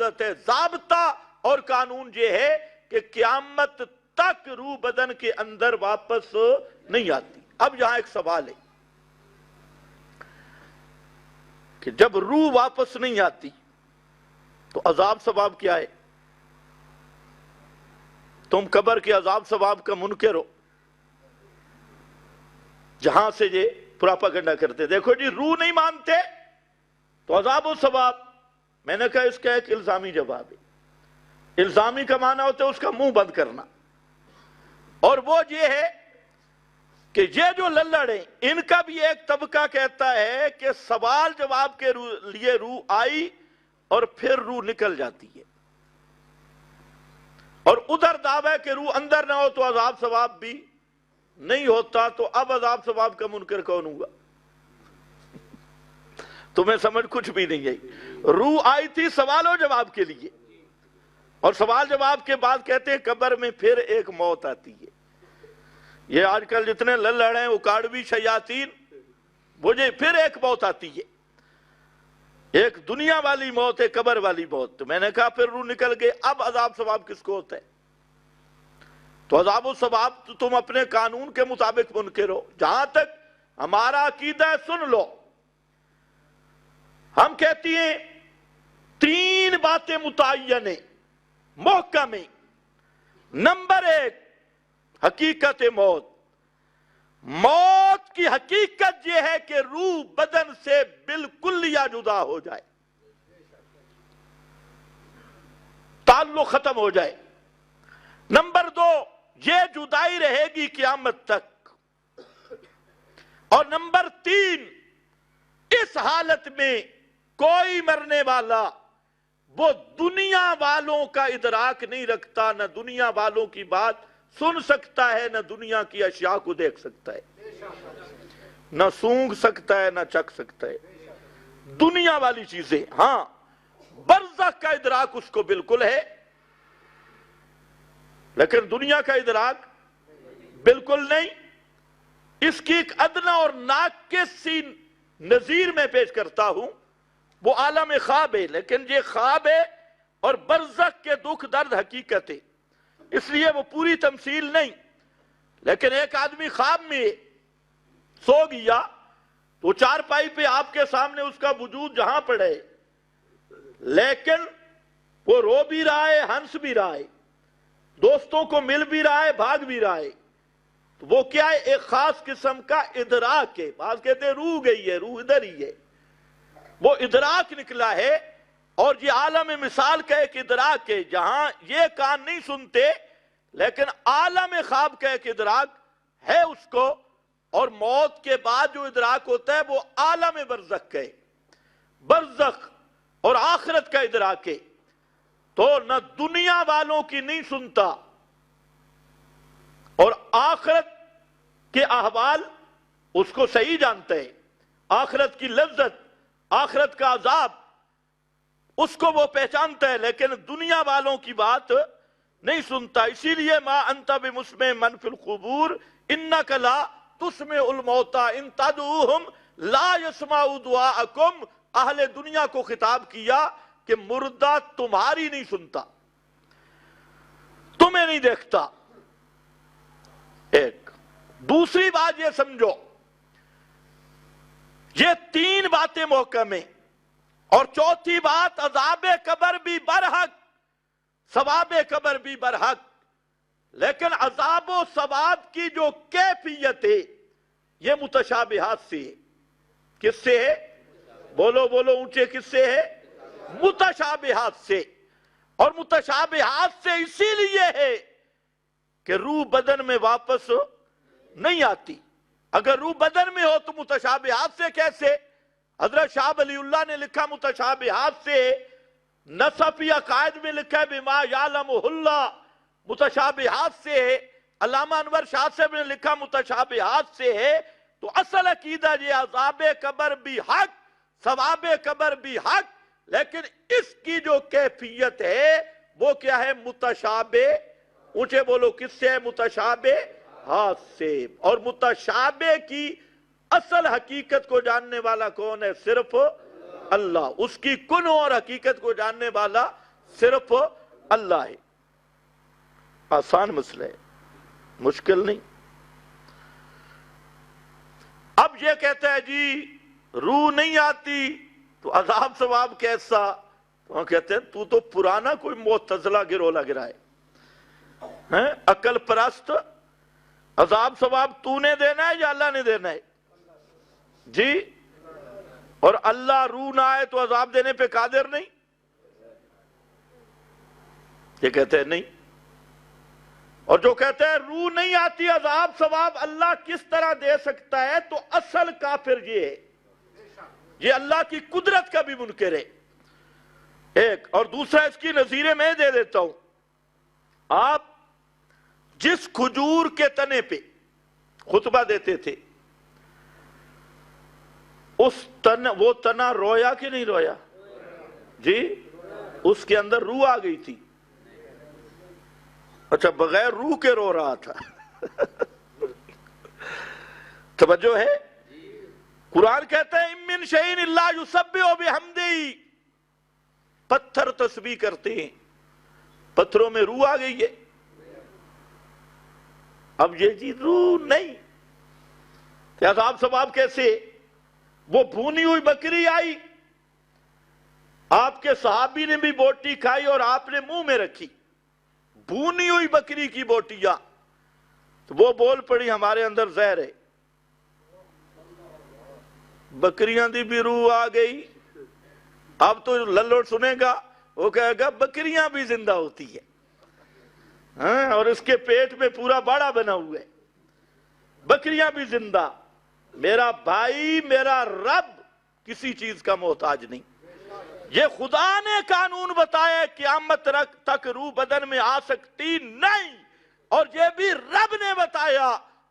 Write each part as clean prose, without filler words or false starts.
عادت ہے، ضابطہ اور قانون یہ ہے کہ قیامت تک روح بدن کے اندر واپس نہیں آتی۔ اب یہاں ایک سوال ہے کہ جب روح واپس نہیں آتی تو عذاب ثواب کیا ہے؟ تم قبر کے عذاب ثواب کا منکر ہو، جہاں سے یہ پراپاگنڈا کرتے، دیکھو جی روح نہیں مانتے تو عذاب و ثواب۔ میں نے کہا اس کا ایک الزامی جواب ہے۔ الزامی کا معنی ہوتا ہے اس کا منہ بند کرنا، اور وہ یہ ہے کہ یہ جو للڑ ہیں ان کا بھی ایک طبقہ کہتا ہے کہ سوال جواب کے لیے روح آئی اور پھر روح نکل جاتی ہے، اور ادھر دعویٰ ہے کہ روح اندر نہ ہو تو عذاب ثواب بھی نہیں ہوتا۔ تو اب عذاب ثواب کا منکر کون ہوگا؟ تمہیں سمجھ کچھ بھی نہیں ہے۔ روح آئی تھی سوال و جواب کے لیے، اور سوال جواب کے بعد کہتے ہیں قبر میں پھر ایک موت آتی ہے۔ یہ آج کل جتنے للڑ ہیں اکاڑوی شیاطین، مجھے پھر ایک موت آتی ہے، ایک دنیا والی موت ہے، قبر والی موت۔ تو میں نے کہا پھر روح نکل گئے، اب عذاب ثواب کس کو ہوتا ہے؟ تو عذاب و ثواب تو تم اپنے قانون کے مطابق منکر ہو۔ جہاں تک ہمارا عقیدہ ہے سن لو، ہم کہتی ہیں تین باتیں متعین ہیں، محکم ہیں۔ نمبر ایک، حقیقت موت۔ موت کی حقیقت یہ ہے کہ روح بدن سے بالکل یا جدا ہو جائے، تعلق ختم ہو جائے۔ نمبر دو، یہ جدائی رہے گی قیامت تک۔ اور نمبر تین، اس حالت میں کوئی مرنے والا وہ دنیا والوں کا ادراک نہیں رکھتا، نہ دنیا والوں کی بات سن سکتا ہے، نہ دنیا کی اشیاء کو دیکھ سکتا ہے، نہ سونگھ سکتا ہے، نہ چکھ سکتا ہے دنیا والی چیزیں۔ ہاں، برزخ کا ادراک اس کو بالکل ہے، لیکن دنیا کا ادراک بالکل نہیں۔ اس کی ایک ادنا اور ناقص سی نظیر میں پیش کرتا ہوں، وہ عالم خواب ہے، لیکن یہ خواب ہے اور برزخ کے دکھ درد حقیقت ہے، اس لیے وہ پوری تمثیل نہیں۔ لیکن ایک آدمی خواب میں سو گیا تو چارپائی پہ آپ کے سامنے اس کا وجود جہاں پڑے، لیکن وہ رو بھی رہا ہے، ہنس بھی رہا ہے، دوستوں کو مل بھی رہا ہے، بھاگ بھی رہا ہے۔ تو وہ کیا ہے؟ ایک خاص قسم کا ادراک ہے۔ بعض کہتے ہیں روح گئی ہے، روح ادھر ہی ہے، وہ ادراک نکلا ہے۔ اور یہ عالم مثال کا ایک ادراک ہے جہاں یہ کان نہیں سنتے، لیکن عالم خواب کا ایک ادراک ہے اس کو، اور موت کے بعد جو ادراک ہوتا ہے وہ عالم برزخ کا ہے، برزخ اور آخرت کا ادراک ہے۔ تو نہ دنیا والوں کی نہیں سنتا، اور آخرت کے احوال اس کو صحیح جانتا ہے، آخرت کی لذت، آخرت کا عذاب اس کو وہ پہچانتا ہے، لیکن دنیا والوں کی بات نہیں سنتا۔ اسی لیے ما انت بمسمع من فی القبور انک لا تسمع الموتى ان تدعوہم لا يسمعوا دعاءکم۔ اہل دنیا کو خطاب کیا کہ مردہ تمہاری نہیں سنتا، تمہیں نہیں دیکھتا۔ ایک دوسری بات یہ سمجھو، یہ تین باتیں محکم ہیں، اور چوتھی بات عذاب قبر بھی برحق، ثواب قبر بھی برحق، لیکن عذاب و ثواب کی جو کیفیت ہے یہ متشابہات سے ہے۔ کس سے ہے؟ بولو بولو اونچے، کس سے ہے؟ متشابہات سے۔ اور متشابہات سے اسی لیے ہے کہ روح بدن میں واپس نہیں آتی۔ اگر روح بدن میں ہو تو متشابہات سے کیسے؟ حضرت شاہ ولی اللہ نے لکھا متشابہات سے، نصفی عقائد میں لکھا ہے بما یعلمہ اللہ، متشابہات سے ہے۔ علامہ انور شاہ صاحب نے لکھا متشابہات سے ہے۔ تو اصل عقیدہ یہ عذاب قبر بھی حق، ثواب قبر بھی حق، لیکن اس کی جو کیفیت ہے وہ کیا ہے؟ متشابہ۔ اونچے بولو، کس سے ہے؟ متشابہ ہاتھ سے۔ اور متشابہ کی اصل حقیقت کو جاننے والا کون ہے؟ صرف اللہ۔ اس کی کنہ اور حقیقت کو جاننے والا صرف اللہ ہے۔ آسان مسئلہ ہے، مشکل نہیں۔ اب یہ کہتا ہے جی روح نہیں آتی تو عذاب ثواب کیسا؟ تو ہم کہتے ہیں تو پرانا کوئی معتزلہ گروہ لگ رہا ہے، عقل پرست۔ عذاب ثواب تو نے دینا ہے یا اللہ نے دینا ہے؟ جی، اور اللہ روح نہ آئے تو عذاب دینے پہ قادر نہیں؟ یہ کہتے ہیں نہیں۔ اور جو کہتے ہیں روح نہیں آتی عذاب ثواب اللہ کس طرح دے سکتا ہے، تو اصل کافر یہ ہے، یہ اللہ کی قدرت کا بھی منکر ہے ایک۔ اور دوسرا اس کی نظیریں میں دے دیتا ہوں۔ آپ جس کھجور کے تنے پہ خطبہ دیتے تھے وہ تنا رویا کہ نہیں رویا؟ جی، اس کے اندر روح آ گئی تھی؟ اچھا، بغیر روح کے رو رہا تھا؟ توجہ ہے؟ قرآن کہتا ہے اِن شَيْءٍ إِلَّا يُسَبِّحُ بِحَمْدِهِ، پتھر تسبیح کرتے ہیں، پتھروں میں روح آ گئی ہے۔ اب یہ جی روح نہیں، کہ عذاب ثواب کیسے؟ وہ بھونی ہوئی بکری آئی، آپ کے صحابی نے بھی بوٹی کھائی اور آپ نے منہ میں رکھی، بھونی ہوئی بکری کی بوٹیاں، تو وہ بول پڑی ہمارے اندر زہر ہے۔ بکریاں دی بھی روح آ گئی۔ اب تو للوٹ سنے گا، وہ کہے گا بکریاں بھی زندہ ہوتی ہے، اور اس کے پیٹ میں پورا باڑا بنا ہوا ہے، بکریاں بھی زندہ۔ میرا بھائی، میرا رب کسی چیز کا محتاج نہیں۔ یہ خدا نے قانون بتایا قیامت تک روح بدن میں آ سکتی نہیں، اور یہ بھی رب نے بتایا،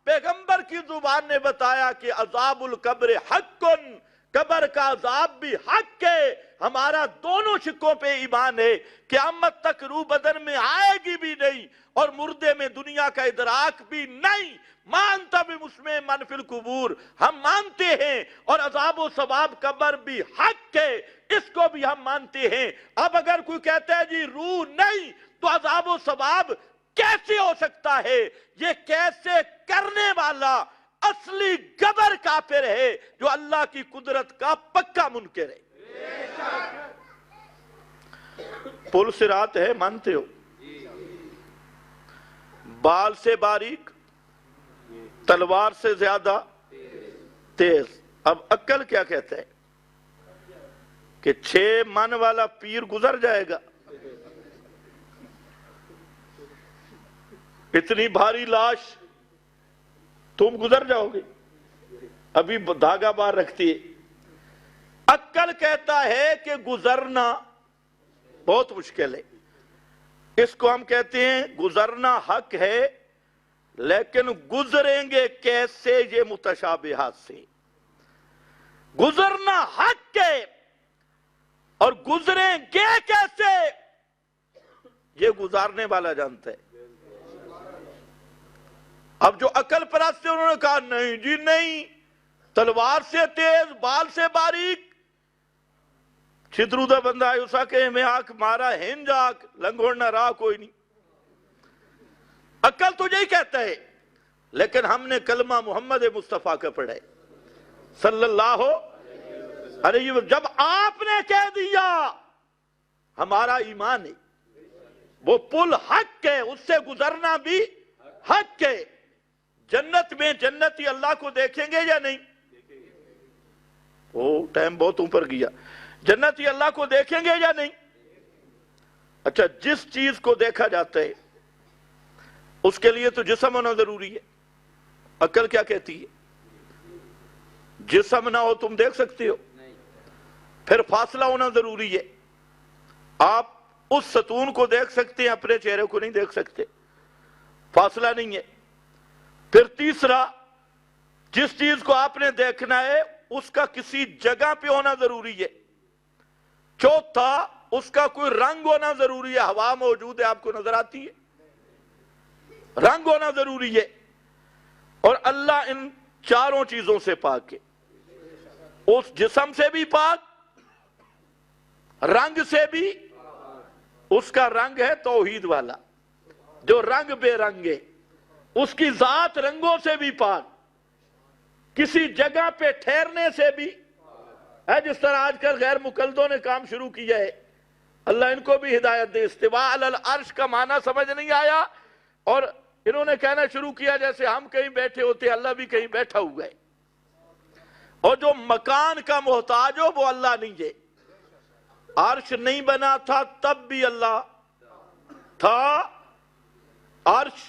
پیغمبر کی زبان نے بتایا کہ عذاب القبر حق، قبر کا عذاب بھی حق ہے۔ ہمارا دونوں شکوں پہ ایمان ہے، قیامت تک روح بدن میں آئے گی بھی نہیں، اور مردے میں دنیا کا ادراک بھی نہیں۔ مانتا بھی مسلم من فی القبور، ہم مانتے ہیں، اور عذاب و ثواب قبر بھی حق ہے، اس کو بھی ہم مانتے ہیں۔ اب اگر کوئی کہتا ہے جی روح نہیں تو عذاب و ثواب کیسے ہو سکتا ہے، یہ کیسے کرنے والا اصلی گبر کافر ہے، جو اللہ کی قدرت کا پکا منکر ہے۔ پل صراط ہے، مانتے ہو؟ بال سے باریک، تلوار سے زیادہ تیز۔ اب عقل کیا کہتا ہے کہ 6 من والا پیر گزر جائے گا؟ اتنی بھاری لاش تم گزر جاؤ گے؟ ابھی دھاگا بار رکھتی ہے۔ عقل کہتا ہے کہ گزرنا بہت مشکل ہے، اس کو ہم کہتے ہیں گزرنا حق ہے، لیکن گزریں گے کیسے؟ یہ متشابہات سے۔ گزرنا حق ہے، اور گزریں گے کیسے؟ یہ گزارنے والا جانتا ہے۔ اب جو عقل پرست تھے انہوں نے کہا نہیں جی نہیں، تلوار سے تیز، بال سے باریک، چھدرودہ بندہ ہے اسا کہ میں آنکھ مارا ہنج آنکھ لنگوڑ نہ رہا کوئی نہیں۔ عقل تو یہی کہتا ہے، لیکن ہم نے کلمہ محمد مصطفیٰ کا پڑھا ہے صلی اللہ علیہ وسلم۔ جب آپ نے کہہ دیا ہمارا ایمان ہے، وہ پل حق ہے، اس سے گزرنا بھی حق ہے۔ جنت میں جنتی اللہ کو دیکھیں گے یا نہیں؟ وہ ٹائم بہت اوپر گیا۔ جنتی اللہ کو دیکھیں گے یا نہیں؟ اچھا، جس چیز کو دیکھا جاتا ہے اس کے لیے تو جسم ہونا ضروری ہے۔ عقل کیا کہتی ہے؟ جسم نہ ہو تم دیکھ سکتے ہو؟ پھر فاصلہ ہونا ضروری ہے۔ آپ اس ستون کو دیکھ سکتے ہیں، اپنے چہرے کو نہیں دیکھ سکتے، فاصلہ نہیں ہے۔ پھر تیسرا، جس چیز کو آپ نے دیکھنا ہے اس کا کسی جگہ پہ ہونا ضروری ہے۔ چوتھا، اس کا کوئی رنگ ہونا ضروری ہے۔ ہوا موجود ہے، آپ کو نظر آتی ہے، رنگ ہونا ضروری ہے۔ اور اللہ ان چاروں چیزوں سے پاک ہے، اس جسم سے بھی پاک، رنگ سے بھی، اس کا رنگ ہے توحید والا، جو رنگ بے رنگ ہے، اس کی ذات رنگوں سے بھی پاک، کسی جگہ پہ ٹھہرنے سے بھی ہے، جس طرح آج کل غیر مقلدوں نے کام شروع کیا ہے، اللہ ان کو بھی ہدایت دے۔ استواء علی العرش کا معنی سمجھ نہیں آیا اور انہوں نے کہنا شروع کیا جیسے ہم کہیں بیٹھے ہوتے اللہ بھی کہیں بیٹھا ہوا ہے، اور جو مکان کا محتاج ہو وہ اللہ نہیں ہے۔ عرش نہیں بنا تھا تب بھی اللہ تھا، عرش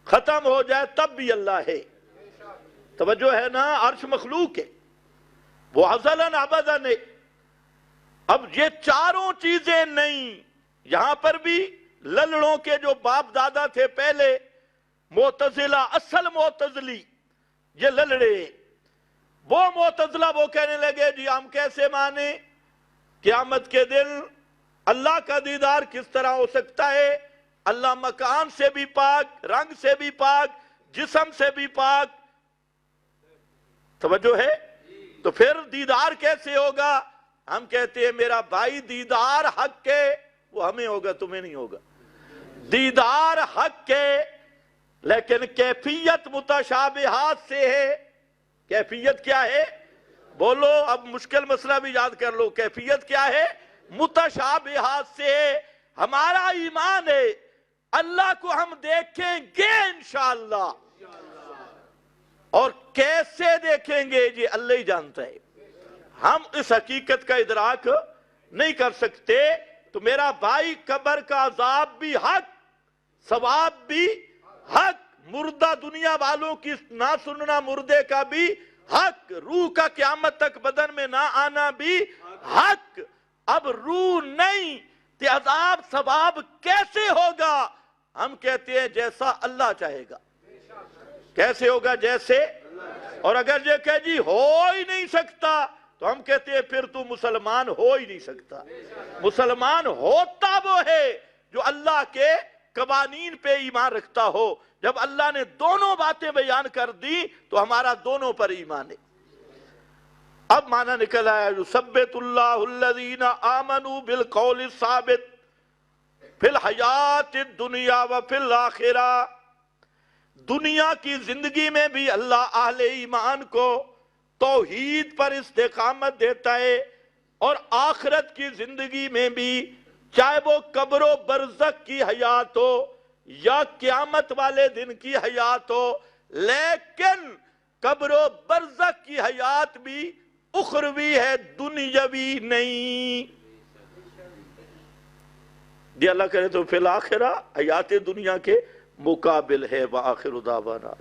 ختم ہو جائے تب بھی اللہ ہے۔ توجہ ہے نا، عرش مخلوق ہے، وہ ازلاً ابداً ہے۔ اب یہ چاروں چیزیں نہیں، یہاں پر بھی للڑوں کے جو باپ دادا تھے پہلے معتزلہ، اصل معتزلی یہ للڑے، وہ معتزلہ وہ کہنے لگے جی ہم کیسے مانیں قیامت کے دن اللہ کا دیدار کس طرح ہو سکتا ہے؟ اللہ مکان سے بھی پاک، رنگ سے بھی پاک، جسم سے بھی پاک۔ توجہ ہے؟ تو پھر دیدار کیسے ہوگا؟ ہم کہتے ہیں میرا بھائی دیدار حق ہے، وہ ہمیں ہوگا تمہیں نہیں ہوگا۔ دیدار حق ہے لیکن کیفیت متشابہات سے ہے۔ کیفیت کیا ہے؟ بولو، اب مشکل مسئلہ بھی یاد کر لو، کیفیت کیا ہے؟ متشابہات سے ہے۔ ہمارا ایمان ہے اللہ کو ہم دیکھیں گے انشاءاللہ، اور کیسے دیکھیں گے جی اللہ ہی جانتا ہے، ہم اس حقیقت کا ادراک نہیں کر سکتے۔ تو میرا بھائی قبر کا عذاب بھی حق، ثواب بھی حق، مردہ دنیا والوں کی نہ سننا مردے کا بھی حق، روح کا قیامت تک بدن میں نہ آنا بھی حق۔ اب روح نہیں تو عذاب ثواب کیسے ہوگا؟ ہم کہتے ہیں جیسا اللہ چاہے گا۔ کیسے ہوگا؟ جیسے، اور اگر یہ کہ جی ہو ہی نہیں سکتا تو ہم کہتے ہیں پھر تو مسلمان ہو ہی نہیں سکتا۔ مسلمان ہوتا وہ ہے جو اللہ کے قوانین پہ ایمان رکھتا ہو۔ جب اللہ نے دونوں باتیں بیان کر دی تو ہمارا دونوں پر ایمان ہے۔ اب معنی نکل آیا یثبت اللہ الذین آمنوا بالقول الثابت فی الحیات الدنیا وفی الآخرہ۔ دنیا کی زندگی میں بھی اللہ اہل ایمان کو توحید پر استقامت دیتا ہے، اور آخرت کی زندگی میں بھی، چاہے وہ قبر و برزخ کی حیات ہو یا قیامت والے دن کی حیات ہو، لیکن قبر و برزخ کی حیات بھی اخروی ہے، دنیاوی نہیں۔ یہ اللہ کرے تو فی الآخرہ حیات دنیا کے مقابل ہے۔ وآخر دعوانا